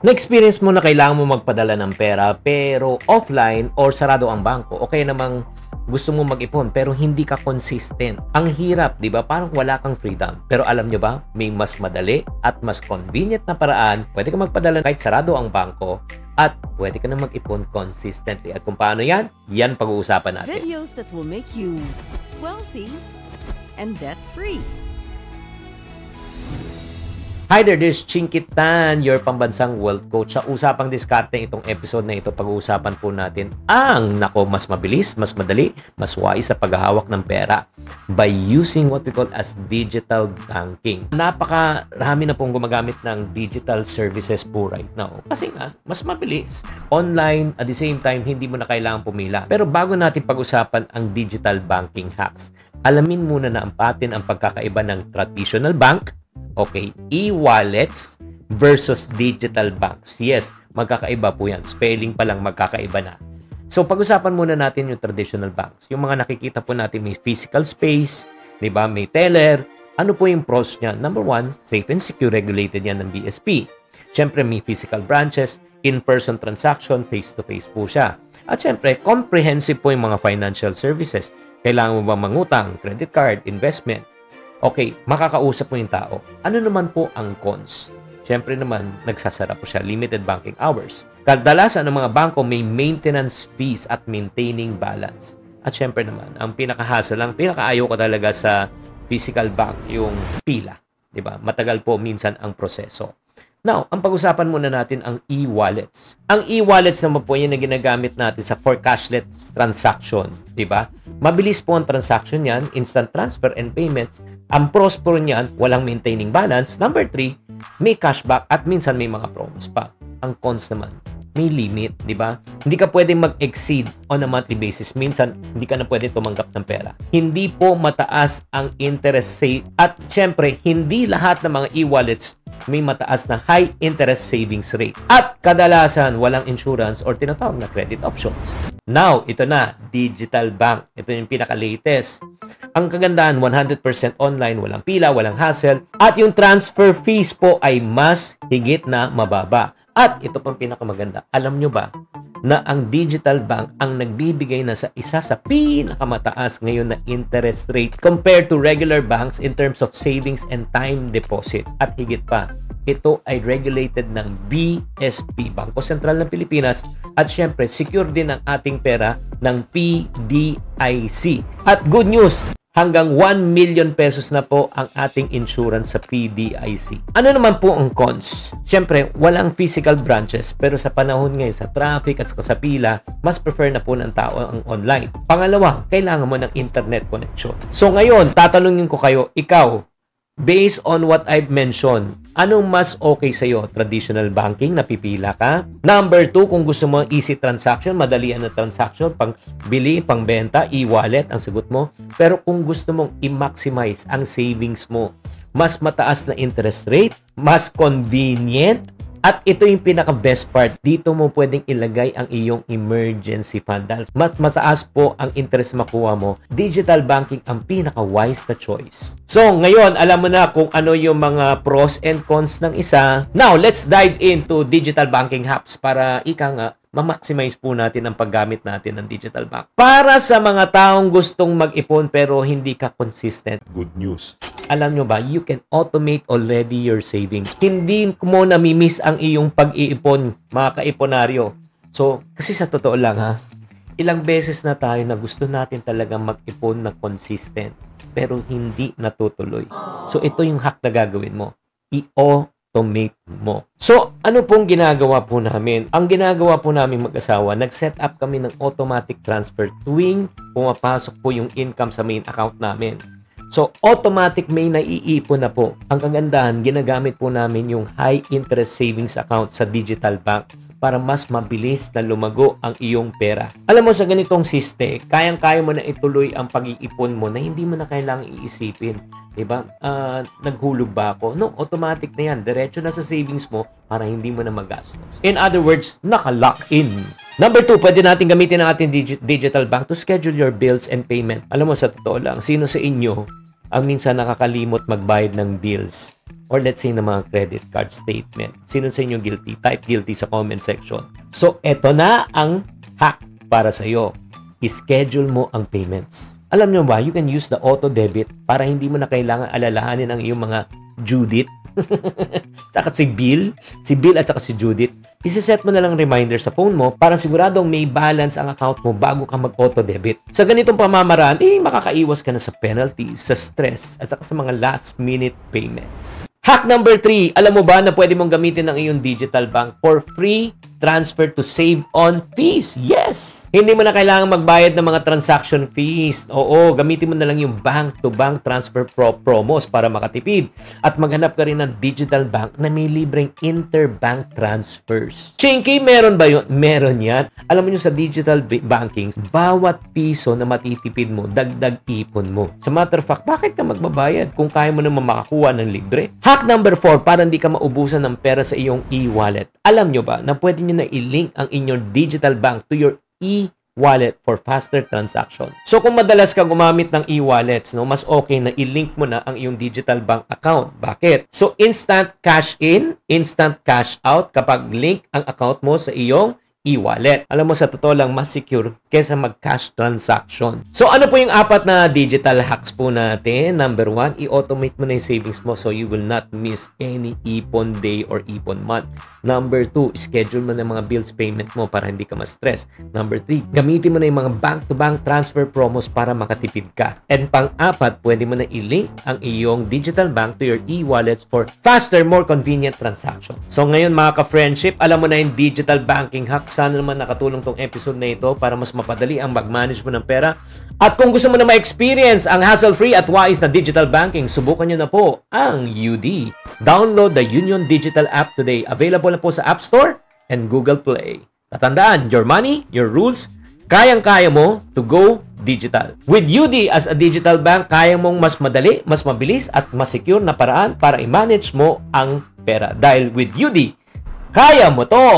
Na-experience mo na kailangan mo magpadala ng pera pero offline or sarado ang bangko. O kaya namang gusto mo mag-ipon pero hindi ka consistent. Ang hirap, di ba? Parang wala kang freedom. Pero alam nyo ba, may mas madali at mas convenient na paraan. Pwede ka magpadala kahit sarado ang bangko at pwede ka na mag-ipon consistently. At kung paano yan, yan pag-uusapan natin. Videos that will make you wealthy and debt-free. Hi there, this is Chinky Tan, your pambansang wealth coach. Sa usapang diskarte itong episode na ito, pag-uusapan po natin ang mas mabilis, mas madali, mas wise sa paghahawak ng pera by using what we call as digital banking. Napakarami na pong gumagamit ng digital services po right now. Kasi nga, mas mabilis. Online, at the same time, hindi mo na kailangan pumila. Pero bago natin pag-usapan ang digital banking hacks, alamin muna na ampatin ang pagkakaiba ng traditional bank, okay, e-wallets versus digital banks. Yes, magkakaiba po yan. Spelling pa lang magkakaiba na. So, pag-usapan muna natin yung traditional banks. Yung mga nakikita po natin may physical space, di ba? May teller. Ano po yung pros niya? Number one, safe and secure, regulated yan ng BSP. Siyempre, may physical branches, in-person transaction, face-to-face po siya. At siyempre, comprehensive po yung mga financial services. Kailangan mo ba mangutang, credit card, investment? Okay, makakausap mo yung tao. Ano naman po ang cons? Siyempre naman, nagsasara po siya. Limited banking hours. Kadalasan ng mga bangko may maintenance fees at maintaining balance. At siyempre naman, ang pinaka-hassle lang, pinaka-ayaw ko talaga sa physical bank, yung pila. Diba? Matagal po minsan ang proseso. Now, ang pag-usapan muna natin ang e-wallets. Ang e-wallets naman po yan na ginagamit natin sa for cashless transaction. Diba? Mabilis po ang transaction yan, instant transfer and payments. Ang pros po niyan, walang maintaining balance. Number 3, may cashback at minsan may mga promos pa. Ang cons naman, may limit, di ba? Hindi ka pwedeng mag-exceed on a monthly basis. Minsan, hindi ka na pwedeng tumanggap ng pera. Hindi po mataas ang interest rate. At syempre, hindi lahat ng mga e-wallets may mataas na high interest savings rate. At kadalasan, walang insurance or tinatawag na credit options. Now, ito na, digital bank. Ito yung pinaka-latest. Ang kagandahan, 100% online, walang pila, walang hassle. At yung transfer fees po ay mas higit na mababa. At ito pang pinakamaganda. Alam nyo ba na ang digital bank ang nagbibigay na sa isa sa pinakamataas ngayon na interest rate compared to regular banks in terms of savings and time deposit. At higit pa, ito ay regulated ng BSP, Bangko Sentral ng Pilipinas, at syempre, secure din ang ating pera ng PDIC. At good news, hanggang 1 million pesos na po ang ating insurance sa PDIC. Ano naman po ang cons? Siyempre, walang physical branches, pero sa panahon ngayon sa traffic at sa pila, mas prefer na po ng tao ang online. Pangalawa, kailangan mo ng internet connection. So ngayon, tatanungin ko kayo, ikaw, based on what I've mentioned, anong mas okay sa'yo? Traditional banking, napipila ka? Number 2, kung gusto mo easy transaction, madalian na transaction, pang bili, pang benta, e-wallet, ang sagot mo. Pero kung gusto mong i-maximize ang savings mo, mas mataas na interest rate, mas convenient, at ito yung pinaka-best part. Dito mo pwedeng ilagay ang iyong emergency fund. Dahil mas mataas po ang interest makuha mo. Digital banking ang pinaka-wise na choice. So, ngayon, alam mo na kung ano yung mga pros and cons ng isa. Now, let's dive into digital banking hacks para ma-maximize po natin ang paggamit natin ng digital bank. Para sa mga taong gustong mag-ipon pero hindi ka consistent. Good news. Alam nyo ba, you can automate already your savings. Hindi mo namimiss ang iyong pag-iipon, mga kaiponaryo. So, kasi sa totoo lang ilang beses na tayo na gusto natin talaga mag-ipon na consistent pero hindi natutuloy. So, ito yung hack na gagawin mo. I-automate mo. So, ano pong ginagawa po namin? Ang ginagawa po namin mag-asawa, nag-set up kami ng automatic transfer tuwing pumapasok po yung income sa main account namin. So, automatic may naiipon na po. Ang kagandahan, ginagamit po namin yung high interest savings account sa digital bank para mas mabilis na lumago ang iyong pera. Alam mo, sa ganitong siste, kayang-kaya mo na ituloy ang pag-iipon mo na hindi mo na kailangang iisipin. Diba? Naghulog ba ako? No, automatic na yan. Diretso na sa savings mo para hindi mo na magastos. In other words, naka-lock in. Number 2, pwede natin gamitin ang ating digital bank to schedule your bills and payment. Alam mo, sa totoo lang, sino sa inyo ang minsan nakakalimot magbayad ng bills? or let's say na mga credit card statement. Sino sa inyo guilty? Type guilty sa comment section. So, eto na ang hack para sa iyo. I-schedule mo ang payments. Alam nyo ba, you can use the auto debit para hindi mo na kailangan alalahanin ang iyong mga due date. Saka si Bill at saka si Judith. Isi-set mo na lang reminder sa phone mo para siguradong may balance ang account mo bago ka mag-auto debit. Sa ganitong pamamaraan, makakaiwas ka na sa penalties, sa stress, at saka sa mga last minute payments. Hack number 3, alam mo ba na pwede mong gamitin ang iyong digital bank for free transfer to save on fees? Yes! Hindi mo na kailangan magbayad ng mga transaction fees. Oo, gamitin mo na lang yung bank-to-bank transfer promos para makatipid. At maghanap ka rin ng digital bank na may libreng interbank transfers. Chinky, meron ba yun? Meron yan. Alam mo nyo sa digital banking, bawat piso na matitipid mo, dagdag ipon mo. Sa matter of fact, bakit ka magbabayad kung kaya mo naman makakuha ng libre? Hack number 4, para hindi ka maubusan ng pera sa iyong e-wallet. Alam nyo ba na pwede nyo na i-link ang inyong digital bank to your e-wallet for faster transaction. So kung madalas ka gumamit ng e-wallets, no, mas okay na i-link mo na ang iyong digital bank account. Bakit? So instant cash in, instant cash out kapag link ang account mo sa iyong e-wallet. Alam mo, sa totoo lang, mas secure kesa mag-cash transaction. So, ano po yung 4 na digital hacks po natin? Number 1, i-automate mo na yung savings mo so you will not miss any ipon day or ipon month. Number 2, schedule mo na mga bills payment mo para hindi ka ma-stress. Number 3, gamitin mo na yung mga bank-to-bank transfer promos para makatipid ka. And pang-4, pwede mo na i-link ang iyong digital bank to your e-wallets for faster, more convenient transaction. So, ngayon mga ka-friendship, alam mo na yung digital banking hack. Sana naman nakatulong tong episode na ito para mas mapadali ang mag-manage mo ng pera. At kung gusto mo na ma-experience ang hassle-free at wise na digital banking, subukan nyo na po ang UD. Download the Union Digital app today. Available na po sa App Store and Google Play. Tatandaan, your money, your rules, kayang-kaya mo to go digital. With UD as a digital bank, kaya mong mas madali, mas mabilis at mas secure na paraan para i-manage mo ang pera. Dahil with UD, kaya mo to!